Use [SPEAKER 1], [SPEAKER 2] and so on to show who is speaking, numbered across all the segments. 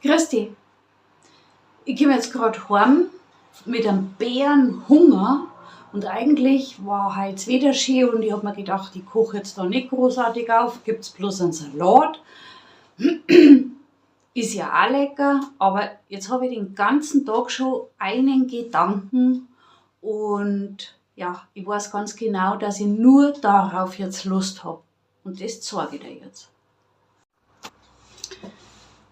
[SPEAKER 1] Grüß dich. Ich komme jetzt gerade heim mit einem Bärenhunger und eigentlich war heute das Wetter schön und ich habe mir gedacht, ich koche jetzt da nicht großartig auf, gibt es bloß einen Salat. Ist ja auch lecker, aber jetzt habe ich den ganzen Tag schon einen Gedanken und ja, ich weiß ganz genau, dass ich nur darauf jetzt Lust habe. Und das zeige ich dir jetzt.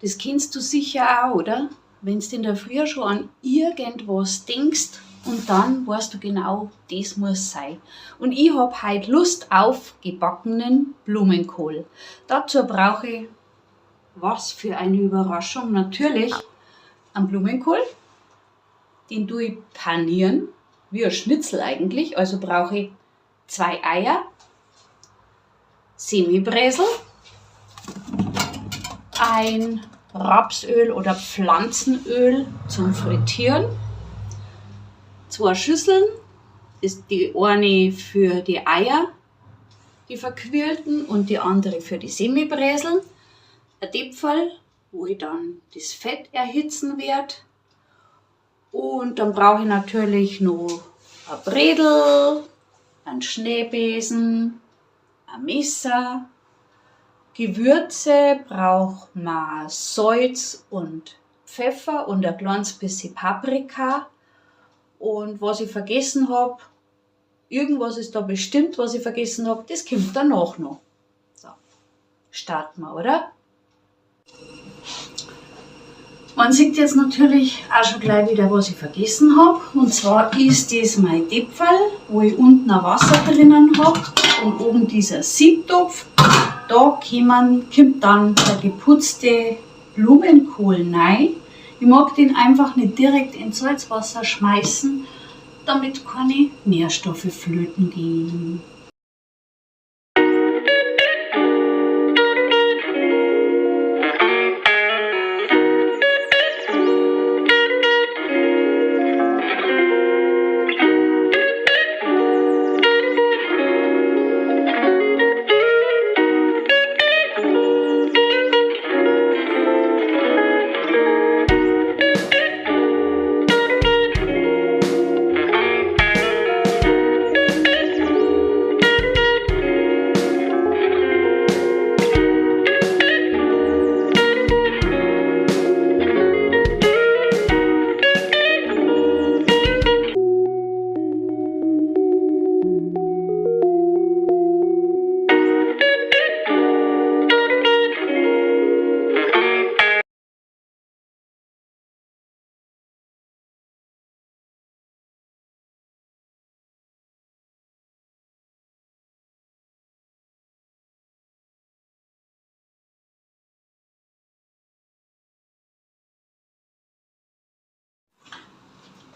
[SPEAKER 1] Das kennst du sicher auch, oder? Wenn du in der Früh schon an irgendwas denkst und dann weißt du genau, das muss sein. Und ich habe heute Lust auf gebackenen Blumenkohl. Dazu brauche ich, was für eine Überraschung, natürlich einen Blumenkohl. Den tue ich panieren, wie ein Schnitzel eigentlich. Also brauche ich 2 Eier, Semibräsel, ein Rapsöl oder Pflanzenöl zum Frittieren, 2 Schüsseln, ist die eine für die Eier, die verquirlten, und die andere für die Semibräseln, ein Töpferl, wo ich dann das Fett erhitzen werde, und dann brauche ich natürlich noch ein Bredel, einen Schneebesen, ein Messer. Gewürze braucht man Salz und Pfeffer und ein kleines bisschen Paprika. Und was ich vergessen habe, irgendwas ist da bestimmt, was ich vergessen habe, das kommt danach noch. So, starten wir, oder? Man sieht jetzt natürlich auch schon gleich wieder, was ich vergessen habe. Und zwar ist das mein Töpferl, wo ich unten ein Wasser drinnen habe und oben dieser Siebtopf. Da kommt dann der geputzte Blumenkohl rein. Ich mag den einfach nicht direkt ins Salzwasser schmeißen, damit keine Nährstoffe flöten gehen.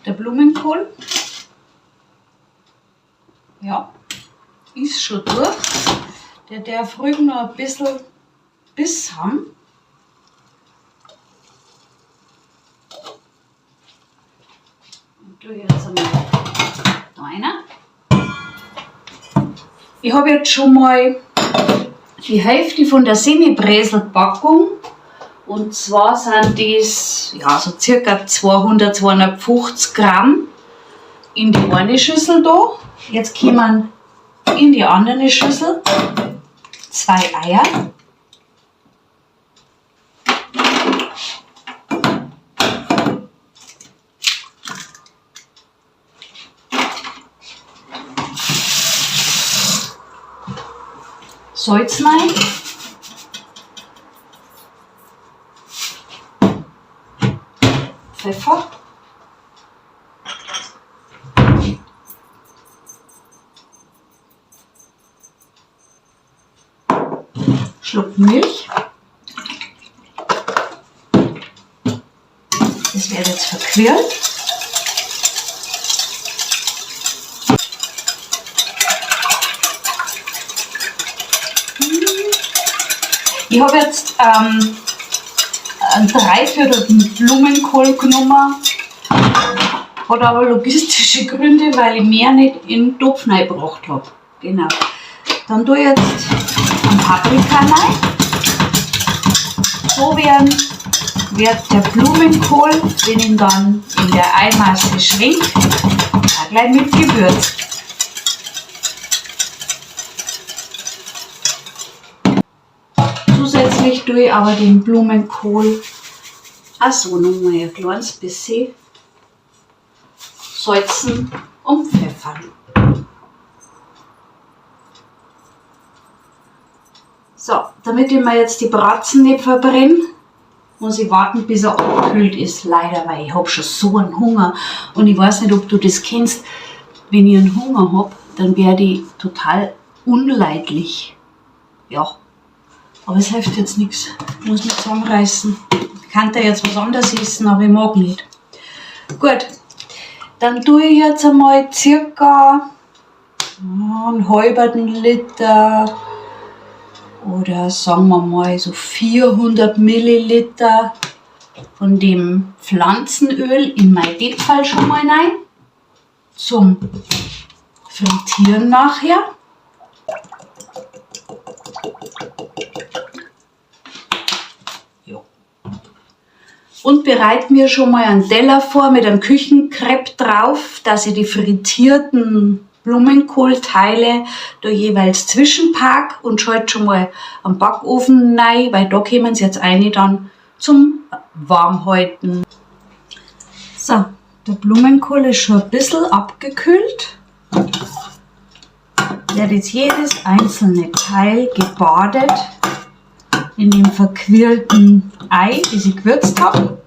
[SPEAKER 1] Der Blumenkohl, ja, ist schon durch. Der darf ruhig noch ein bisschen Biss haben. Und tue jetzt einmal da rein. Ich habe jetzt schon mal die Hälfte von der Semibräsel-Packung. Und zwar sind das ja, so circa 200, 250 Gramm in die eine Schüssel da. Jetzt kommen in die andere Schüssel 2 Eier. Salz rein. Pfeffer, Schluck Milch, das wird jetzt verquirlt. Ich habe jetzt ein Dreiviertel Blumenkohl genommen, hat aber logistische Gründe, weil ich mehr nicht in den Topf reingebracht habe. Genau. Dann tue ich jetzt ein Paprika rein. So werden wird der Blumenkohl, den ich dann in der Eimasse schwenke, auch gleich mit Gewürz. Zusätzlich tue ich aber den Blumenkohl auch so nochmal ein kleines bisschen salzen und pfeffern. So, damit ich mir jetzt die Bratzen nicht verbrenne, muss ich warten, bis er abgekühlt ist. Leider, weil ich habe schon so einen Hunger. Und ich weiß nicht, ob du das kennst. Wenn ich einen Hunger habe, dann werde ich total unleidlich. Ja, aber es hilft jetzt nichts. Ich muss mich zusammenreißen. Ich könnte jetzt was anderes essen, aber ich mag nicht. Gut, dann tue ich jetzt einmal circa einen halben Liter oder sagen wir mal so 400 Milliliter von dem Pflanzenöl in mein Deepfall schon mal rein. Zum Frittieren nachher. Und bereite mir schon mal einen Teller vor mit einem Küchenkrepp drauf, dass ich die frittierten Blumenkohlteile da jeweils zwischenpack und schalte schon mal am Backofen rein, weil da kommen sie jetzt rein dann zum Warmhalten. So, der Blumenkohl ist schon ein bisschen abgekühlt. Wird jetzt jedes einzelne Teil gebadet in dem verquirlten Ei, das ich gewürzt habe,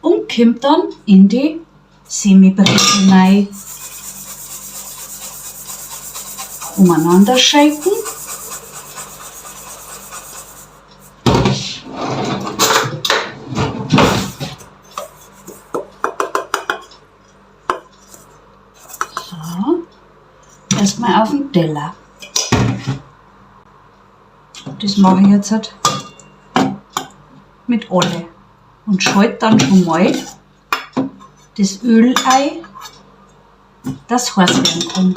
[SPEAKER 1] und kommt dann in die Semibrezel rein. Umeinander shaken. So, erstmal auf den Teller. Das mache ich jetzt halt mit alle und schalte dann schon mal das Ölei, das heiß werden kann.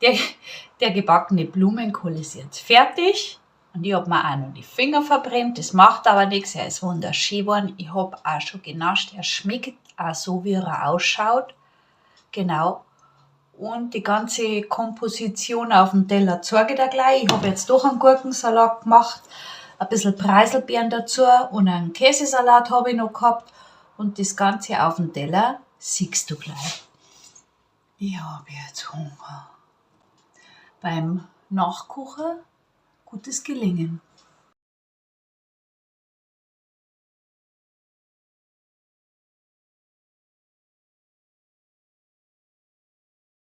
[SPEAKER 1] Der, der gebackene Blumenkohl ist jetzt fertig. Und ich habe mir auch noch die Finger verbrennt. Das macht aber nichts. Er ist wunderschön geworden. Ich habe auch schon genascht. Er schmeckt auch so, wie er ausschaut. Genau. Und die ganze Komposition auf dem Teller zeige ich dir gleich. Ich habe jetzt doch einen Gurkensalat gemacht. Ein bisschen Preiselbeeren dazu. Und einen Käsesalat habe ich noch gehabt. Und das Ganze auf dem Teller siehst du gleich. Ich habe jetzt Hunger. Beim Nachkochen gutes Gelingen.